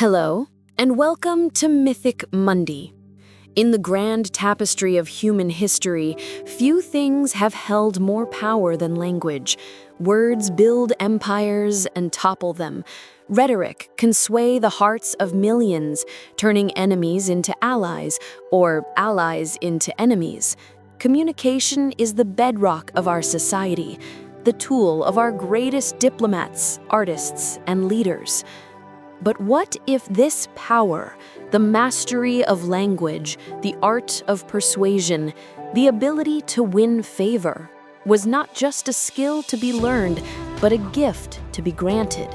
Hello, and welcome to Mythic Mundi. In the grand tapestry of human history, few things have held more power than language. Words build empires and topple them. Rhetoric can sway the hearts of millions, turning enemies into allies, or allies into enemies. Communication is the bedrock of our society, the tool of our greatest diplomats, artists, and leaders. But what if this power, the mastery of language, the art of persuasion, the ability to win favor, was not just a skill to be learned, but a gift to be granted?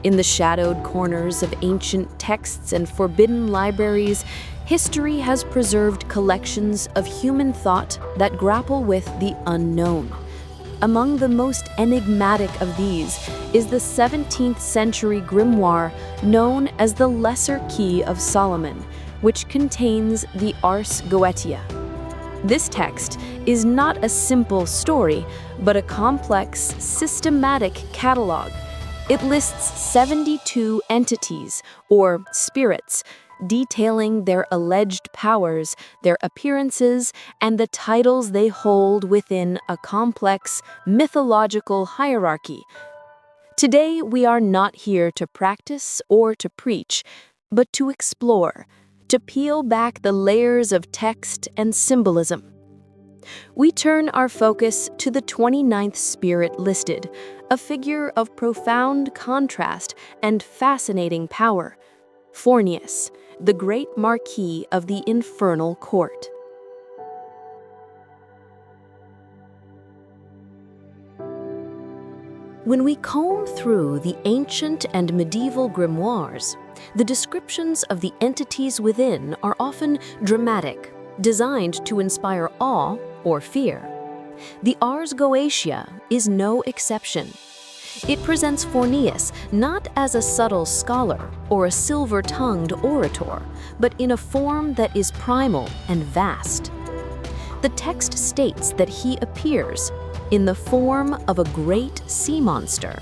In the shadowed corners of ancient texts and forbidden libraries, history has preserved collections of human thought that grapple with the unknown. Among the most enigmatic of these is the 17th century grimoire known as the Lesser Key of Solomon, which contains the Ars Goetia. This text is not a simple story, but a complex, systematic catalog. It lists 72 entities, or spirits, detailing their alleged powers, their appearances, and the titles they hold within a complex, mythological hierarchy. Today, we are not here to practice or to preach, but to explore, to peel back the layers of text and symbolism. We turn our focus to the 29th spirit listed, a figure of profound contrast and fascinating power, Forneus, the Great Marquis of the Infernal Court. When we comb through the ancient and medieval grimoires, the descriptions of the entities within are often dramatic, designed to inspire awe or fear. The Ars Goetia is no exception. It presents Forneus not as a subtle scholar or a silver-tongued orator, but in a form that is primal and vast. The text states that he appears in the form of a great sea monster.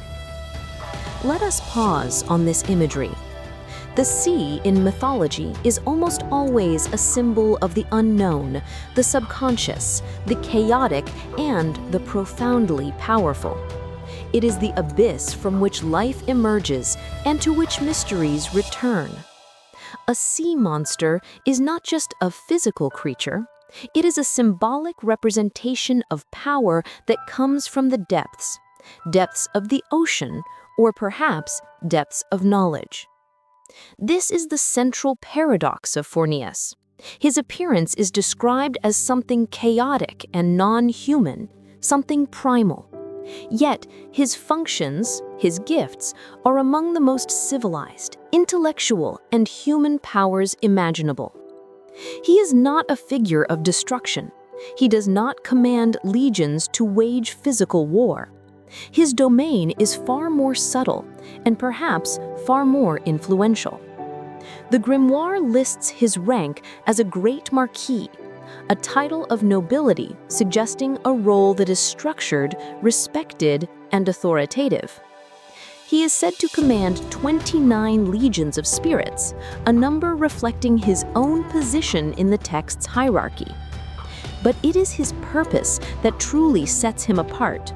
Let us pause on this imagery. The sea in mythology is almost always a symbol of the unknown, the subconscious, the chaotic, and the profoundly powerful. It is the abyss from which life emerges and to which mysteries return. A sea monster is not just a physical creature, it is a symbolic representation of power that comes from the depths of the ocean, or perhaps depths of knowledge. This is the central paradox of Forneus. His appearance is described as something chaotic and non-human, something primal. Yet, his functions, his gifts, are among the most civilized, intellectual, and human powers imaginable. He is not a figure of destruction. He does not command legions to wage physical war. His domain is far more subtle and perhaps far more influential. The grimoire lists his rank as a Great Marquis, a title of nobility suggesting a role that is structured, respected, and authoritative. He is said to command 29 legions of spirits, a number reflecting his own position in the text's hierarchy. But it is his purpose that truly sets him apart.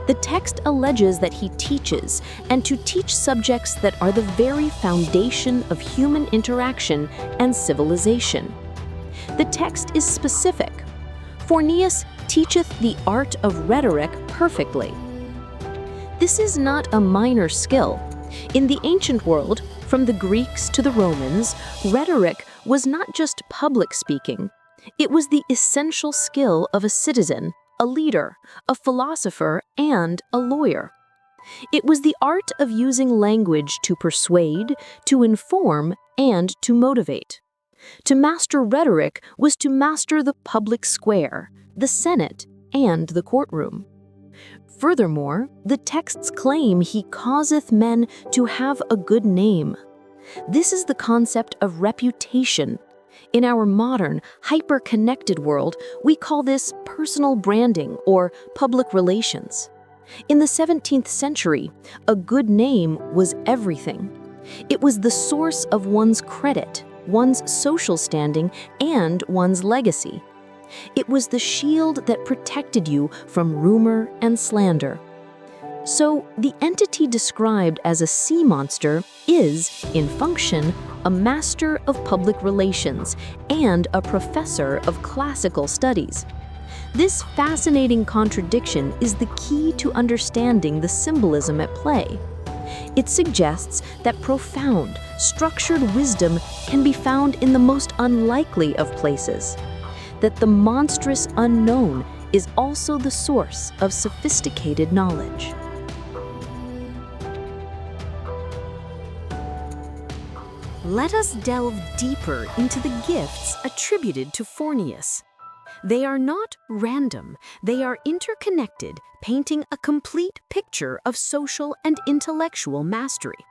The text alleges that he teaches, and to teach subjects that are the very foundation of human interaction and civilization. The text is specific. Forneus teacheth the art of rhetoric perfectly. This is not a minor skill. In the ancient world, from the Greeks to the Romans, rhetoric was not just public speaking. It was the essential skill of a citizen, a leader, a philosopher, and a lawyer. It was the art of using language to persuade, to inform, and to motivate. To master rhetoric was to master the public square, the Senate, and the courtroom. Furthermore, the texts claim he causeth men to have a good name. This is the concept of reputation. In our modern, hyper-connected world, we call this personal branding or public relations. In the 17th century, a good name was everything. It was the source of one's credit, one's social standing, and one's legacy. It was the shield that protected you from rumor and slander. So, the entity described as a sea monster is, in function, a master of public relations and a professor of classical studies. This fascinating contradiction is the key to understanding the symbolism at play. It suggests that profound, structured wisdom can be found in the most unlikely of places, that the monstrous unknown is also the source of sophisticated knowledge. Let us delve deeper into the gifts attributed to Forneus. They are not random, they are interconnected, painting a complete picture of social and intellectual mastery.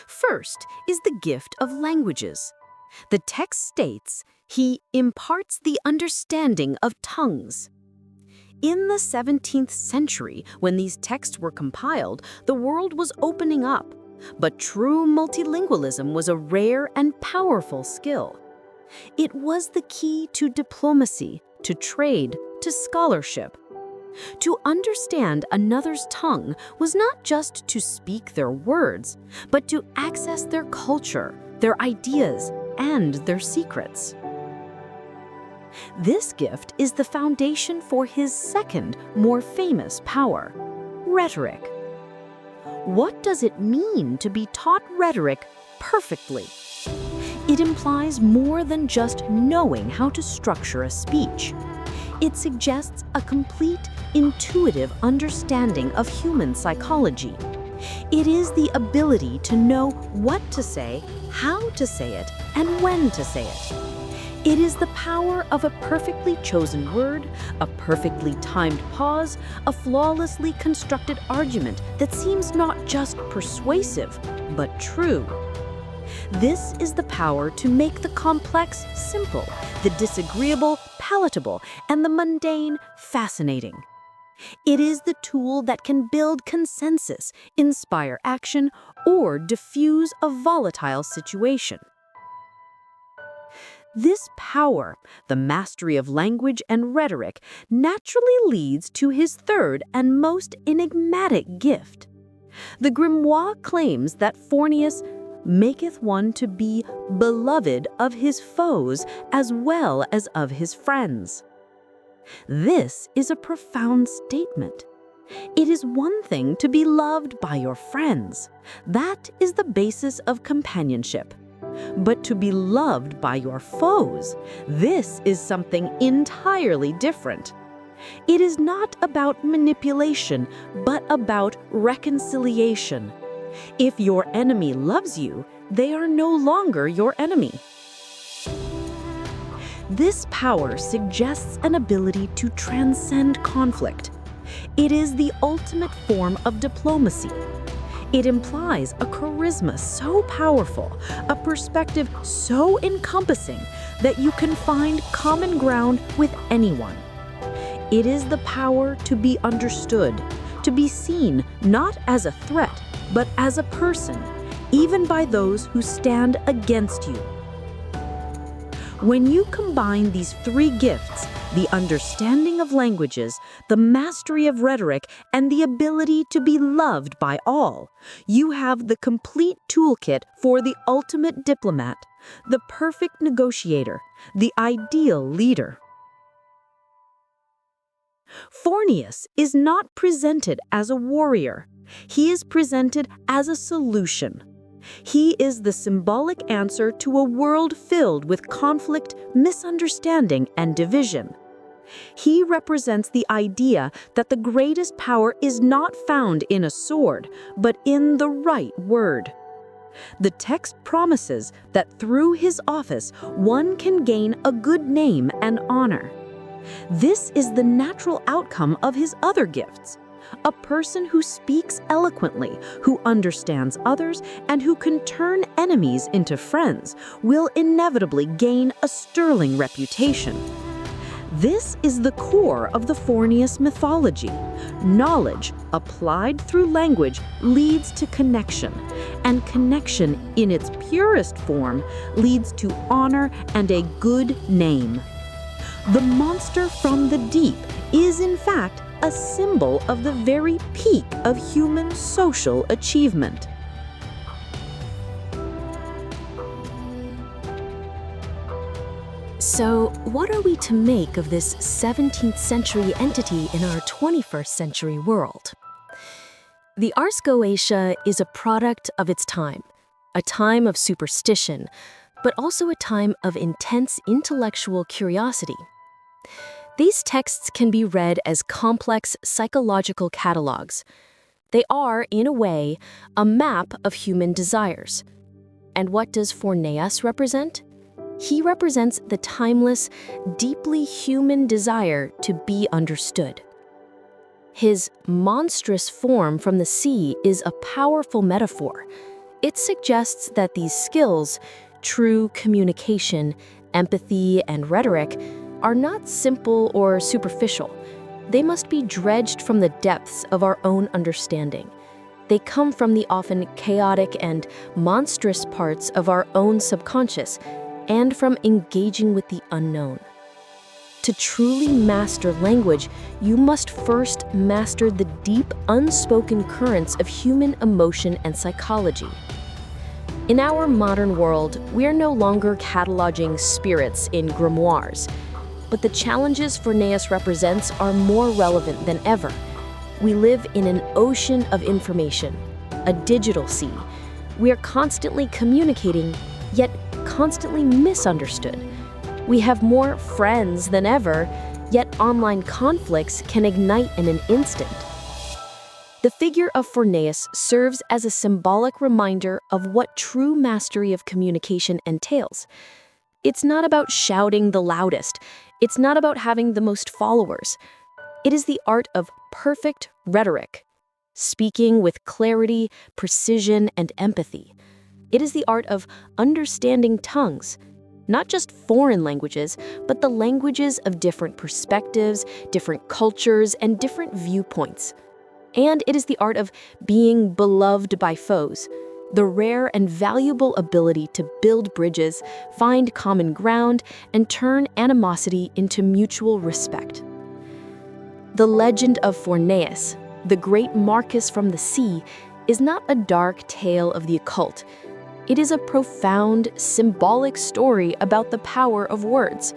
First is the gift of languages. The text states, he imparts the understanding of tongues. In the 17th century, when these texts were compiled, the world was opening up, but true multilingualism was a rare and powerful skill. It was the key to diplomacy, to trade, to scholarship. To understand another's tongue was not just to speak their words, but to access their culture, their ideas, and their secrets. This gift is the foundation for his second, more famous power, rhetoric. What does it mean to be taught rhetoric perfectly? It implies more than just knowing how to structure a speech. It suggests a complete, intuitive understanding of human psychology. It is the ability to know what to say, how to say it, and when to say it. It is the power of a perfectly chosen word, a perfectly timed pause, a flawlessly constructed argument that seems not just persuasive, but true. This is the power to make the complex simple, the disagreeable palatable, and the mundane fascinating. It is the tool that can build consensus, inspire action, or diffuse a volatile situation. This power, the mastery of language and rhetoric, naturally leads to his third and most enigmatic gift. The grimoire claims that Forneus maketh one to be beloved of his foes as well as of his friends. This is a profound statement. It is one thing to be loved by your friends. That is the basis of companionship. But to be loved by your foes, this is something entirely different. It is not about manipulation, but about reconciliation. If your enemy loves you, they are no longer your enemy. This power suggests an ability to transcend conflict. It is the ultimate form of diplomacy. It implies a charisma so powerful, a perspective so encompassing that you can find common ground with anyone. It is the power to be understood, to be seen not as a threat, but as a person, even by those who stand against you. When you combine these three gifts, the understanding of languages, the mastery of rhetoric, and the ability to be loved by all, you have the complete toolkit for the ultimate diplomat, the perfect negotiator, the ideal leader. Forneus is not presented as a warrior. He is presented as a solution. He is the symbolic answer to a world filled with conflict, misunderstanding, and division. He represents the idea that the greatest power is not found in a sword, but in the right word. The text promises that through his office, one can gain a good name and honor. This is the natural outcome of his other gifts. A person who speaks eloquently, who understands others, and who can turn enemies into friends will inevitably gain a sterling reputation. This is the core of the Forneus mythology. Knowledge applied through language leads to connection, and connection in its purest form leads to honor and a good name. The monster from the deep is, in fact, a symbol of the very peak of human social achievement. So, what are we to make of this 17th century entity in our 21st century world? The Ars Goetia is a product of its time, a time of superstition, but also a time of intense intellectual curiosity. These texts can be read as complex psychological catalogs. They are, in a way, a map of human desires. And what does Forneus represent? He represents the timeless, deeply human desire to be understood. His monstrous form from the sea is a powerful metaphor. It suggests that these skills, true communication, empathy, and rhetoric, are not simple or superficial. They must be dredged from the depths of our own understanding. They come from the often chaotic and monstrous parts of our own subconscious, and from engaging with the unknown. To truly master language, you must first master the deep, unspoken currents of human emotion and psychology. In our modern world, we are no longer cataloging spirits in grimoires, but the challenges Forneus represents are more relevant than ever. We live in an ocean of information, a digital sea. We are constantly communicating, yet constantly misunderstood. We have more friends than ever, yet online conflicts can ignite in an instant. The figure of Forneus serves as a symbolic reminder of what true mastery of communication entails. It's not about shouting the loudest. It's not about having the most followers. It is the art of perfect rhetoric, speaking with clarity, precision, and empathy. It is the art of understanding tongues, not just foreign languages, but the languages of different perspectives, different cultures, and different viewpoints. And it is the art of being beloved by foes, the rare and valuable ability to build bridges, find common ground, and turn animosity into mutual respect. The legend of Forneus, the Great Marquis from the sea, is not a dark tale of the occult. It is a profound, symbolic story about the power of words.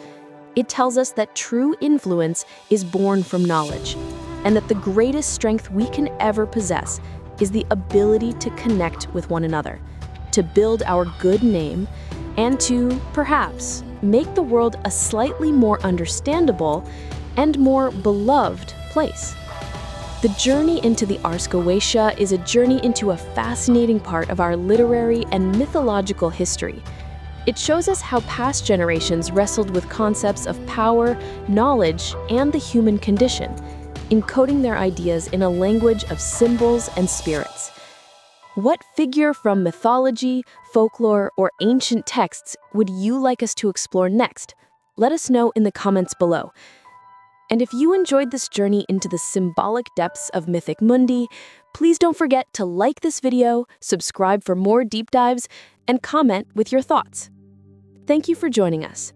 It tells us that true influence is born from knowledge, and that the greatest strength we can ever possess is the ability to connect with one another, to build our good name, and to, perhaps, make the world a slightly more understandable and more beloved place. The journey into the Ars Goetia is a journey into a fascinating part of our literary and mythological history. It shows us how past generations wrestled with concepts of power, knowledge, and the human condition, encoding their ideas in a language of symbols and spirits. What figure from mythology, folklore, or ancient texts would you like us to explore next? Let us know in the comments below. And if you enjoyed this journey into the symbolic depths of Mythic Mundi, please don't forget to like this video, subscribe for more deep dives, and comment with your thoughts. Thank you for joining us.